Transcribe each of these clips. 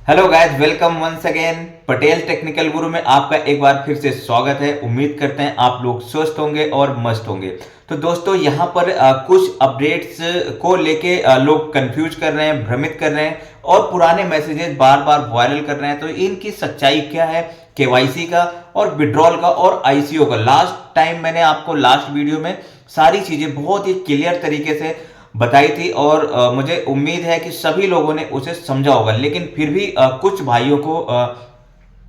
Hello guys, welcome once again. Patel technical guru में आपका एक बार फिर से स्वागत है। उम्मीद करते हैं आप लोग स्वस्थ होंगे और मस्त होंगे। तो दोस्तों यहाँ पर कुछ अपडेट्स को लेके लोग कंफ्यूज कर रहे हैं, भ्रमित कर रहे हैं और पुराने मैसेजेस बार बार वायरल कर रहे हैं। तो इनकी सच्चाई क्या है, केवाईसी का और विड्रॉल का और आईसीओ का। लास्ट टाइम मैंने आपको लास्ट वीडियो में सारी चीजें बहुत ही क्लियर तरीके से बताई थी और मुझे उम्मीद है कि सभी लोगों ने उसे समझा होगा। लेकिन फिर भी कुछ भाइयों को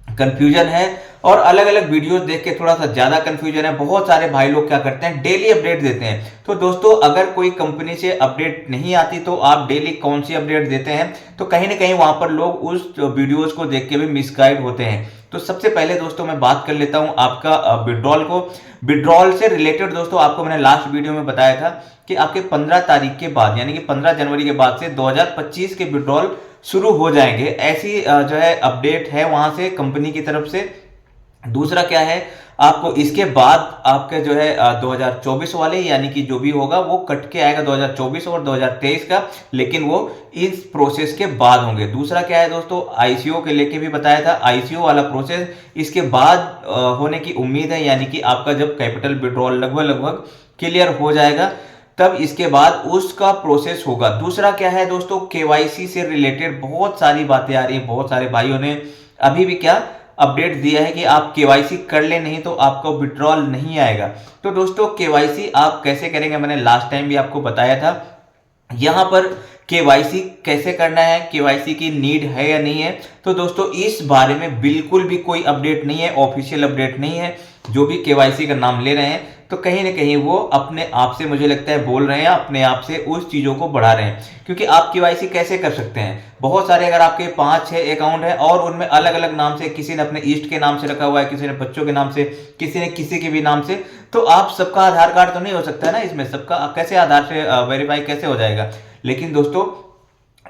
कंफ्यूजन है और अलग अलग वीडियोस देख के थोड़ा सा ज्यादा कंफ्यूजन है। बहुत सारे भाई लोग क्या करते हैं, डेली अपडेट देते हैं। तो दोस्तों अगर कोई कंपनी से अपडेट नहीं आती तो आप डेली कौन सी अपडेट देते हैं, तो कहीं ना कहीं वहां पर लोग उस वीडियोस को देख के भी मिसगाइड होते हैं। तो सबसे पहले दोस्तों मैं बात कर लेता हूं आपका विड्रॉल को। विड्रॉल से रिलेटेड दोस्तों आपको मैंने लास्ट वीडियो में बताया था कि आपके 15 तारीख के बाद यानी कि 15 जनवरी के बाद से 2025 के विड्रॉल शुरू हो जाएंगे। ऐसी जो है अपडेट है वहां से कंपनी की तरफ से। दूसरा क्या है, आपको इसके बाद आपके जो है 2024 वाले यानी कि जो भी होगा वो कट के आएगा 2024 और 2023 का, लेकिन वो इस प्रोसेस के बाद होंगे। दूसरा क्या है दोस्तों, आईसीओ के लेके भी बताया था। आईसीओ वाला प्रोसेस इसके बाद होने की उम्मीद है, यानी कि आपका जब कैपिटल विड्रॉल लगभग क्लियर हो जाएगा तब इसके बाद उसका प्रोसेस होगा। दूसरा क्या है दोस्तों, केवाईसी से रिलेटेड बहुत सारी बातें आ रही है। बहुत सारे भाइयों ने अभी भी क्या अपडेट दिया है कि आप केवाईसी कर ले, नहीं तो आपको विड्रॉल नहीं आएगा। तो दोस्तों केवाईसी आप कैसे करेंगे, मैंने लास्ट टाइम भी आपको बताया था। यहां पर केवाईसी कैसे करना है, केवाईसी की नीड है या नहीं है, तो दोस्तों इस बारे में बिल्कुल भी कोई अपडेट नहीं है, ऑफिशियल अपडेट नहीं है। जो भी केवाईसी का नाम ले रहे हैं तो कहीं ना कहीं वो अपने आप से मुझे लगता है बोल रहे हैं, अपने आप से उस चीजों को बढ़ा रहे हैं। क्योंकि आप केवाईसी कैसे कर सकते हैं, बहुत सारे अगर आपके 5-6 अकाउंट है और उनमें अलग अलग नाम से, किसी ने अपने ईस्ट के नाम से रखा हुआ है, किसी ने बच्चों के नाम से, किसी ने किसी के भी नाम से, तो आप सबका आधार कार्ड तो नहीं हो सकता है ना इसमें, सबका कैसे आधार से वेरीफाई कैसे हो जाएगा। लेकिन दोस्तों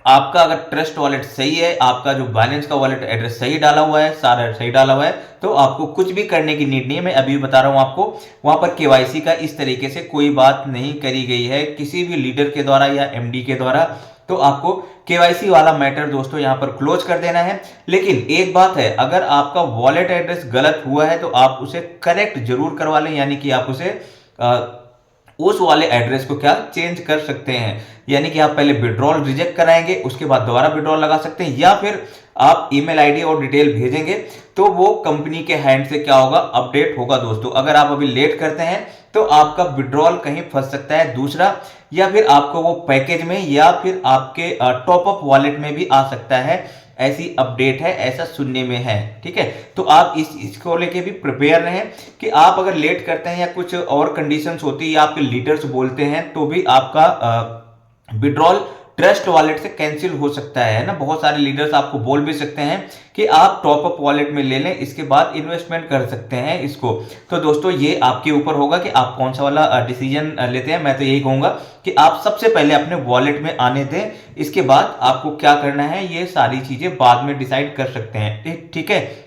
आपका अगर ट्रस्ट वॉलेट सही है, आपका जो बाइनेंस का वॉलेट एड्रेस सही डाला हुआ है, सारा सही डाला हुआ है, तो आपको कुछ भी करने की नीड नहीं है। मैं अभी बता रहा हूं आपको, वहां पर केवाईसी का इस तरीके से कोई बात नहीं करी गई है किसी भी लीडर के द्वारा या एमडी के द्वारा। तो आपको केवाईसी वाला मैटर दोस्तों यहां पर क्लोज कर देना है। लेकिन एक बात है, अगर आपका वॉलेट एड्रेस गलत हुआ है तो आप उसे करेक्ट जरूर करवा लें, यानी कि आप उसे उस वाले एड्रेस को क्या चेंज कर सकते हैं। यानी कि आप पहले विड्रॉल रिजेक्ट कराएंगे, उसके बाद दोबारा विड्रॉल लगा सकते हैं, या फिर आप ईमेल आईडी और डिटेल भेजेंगे तो वो कंपनी के हैंड से क्या होगा, अपडेट होगा दोस्तों। अगर आप अभी लेट करते हैं तो आपका विड्रॉल कहीं फंस सकता है। दूसरा, या फिर आपको वो पैकेज में या फिर आपके टॉप अप वॉलेट में भी आ सकता है। ऐसी अपडेट है, ऐसा सुनने में है, ठीक है। तो आप इसको लेके भी प्रिपेयर रहें कि आप अगर लेट करते हैं या कुछ और कंडीशंस होती है या आपके लीडर्स बोलते हैं तो भी आपका विड्रॉल ट्रस्ट वॉलेट से कैंसिल हो सकता है ना। बहुत सारे लीडर्स आपको बोल भी सकते हैं कि आप टॉप अप वॉलेट में ले लें, इसके बाद इन्वेस्टमेंट कर सकते हैं इसको। तो दोस्तों ये आपके ऊपर होगा कि आप कौन सा वाला डिसीजन लेते हैं। मैं तो यही कहूंगा कि आप सबसे पहले अपने वॉलेट में आने दें, इसके बाद आपको क्या करना है ये सारी चीजें बाद में डिसाइड कर सकते हैं, ठीक है।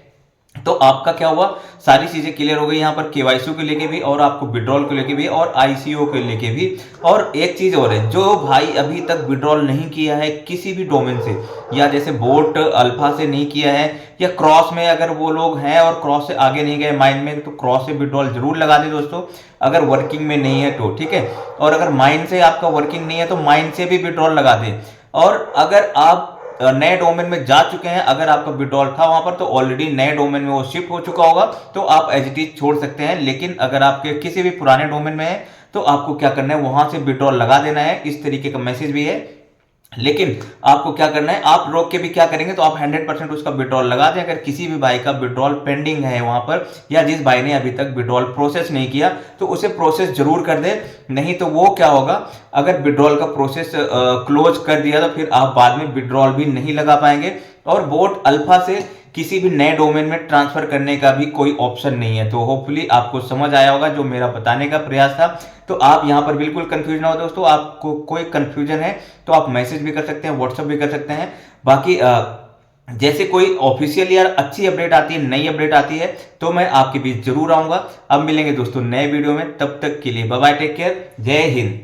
तो आपका क्या हुआ, सारी चीजें क्लियर हो गई यहाँ पर केवाईसी को लेके भी और आपको विड्रॉल को लेके भी और आईसीओ को लेके भी। और एक चीज और है, जो भाई अभी तक विड्रॉल नहीं किया है किसी भी डोमेन से, या जैसे बोट अल्फा से नहीं किया है, या क्रॉस में अगर वो लोग हैं और क्रॉस से आगे नहीं गए माइन में, तो क्रॉस से विड्रॉल जरूर लगा दे दोस्तों, अगर वर्किंग में नहीं है तो, ठीक है। और अगर माइन से आपका वर्किंग नहीं है तो माइन से भी विड्रॉल लगा दे। और अगर आप नए डोमेन में जा चुके हैं, अगर आपका विड्रॉल था वहां पर तो ऑलरेडी नए डोमेन में वो शिफ्ट हो चुका होगा, तो आप एज इट इज छोड़ सकते हैं। लेकिन अगर आपके किसी भी पुराने डोमेन में है तो आपको क्या करना है, वहां से विड्रॉल लगा देना है। इस तरीके का मैसेज भी है। लेकिन आपको क्या करना है, आप रोक के भी क्या करेंगे, तो आप 100% उसका विड्रॉल लगा दें। अगर किसी भी भाई का विड्रॉल पेंडिंग है वहां पर, या जिस भाई ने अभी तक विड्रॉल प्रोसेस नहीं किया, तो उसे प्रोसेस जरूर कर दे। नहीं तो वो क्या होगा, अगर विड्रॉल का प्रोसेस क्लोज कर दिया तो फिर आप बाद में विड्रॉल भी नहीं लगा पाएंगे। और बोट अल्फा से किसी भी नए डोमेन में ट्रांसफर करने का भी कोई ऑप्शन नहीं है। तो होपफुली आपको समझ आया होगा जो मेरा बताने का प्रयास था। तो आप यहां पर बिल्कुल कंफ्यूज ना हो दोस्तों। आपको कोई कंफ्यूजन है तो आप मैसेज भी कर सकते हैं, व्हाट्सएप भी कर सकते हैं। बाकी जैसे कोई ऑफिशियल या अच्छी अपडेट आती है, नई अपडेट आती है, तो मैं आपके बीच जरूर आऊंगा। अब मिलेंगे दोस्तों नए वीडियो में, तब तक के लिए बाय बाय, टेक केयर, जय हिंद।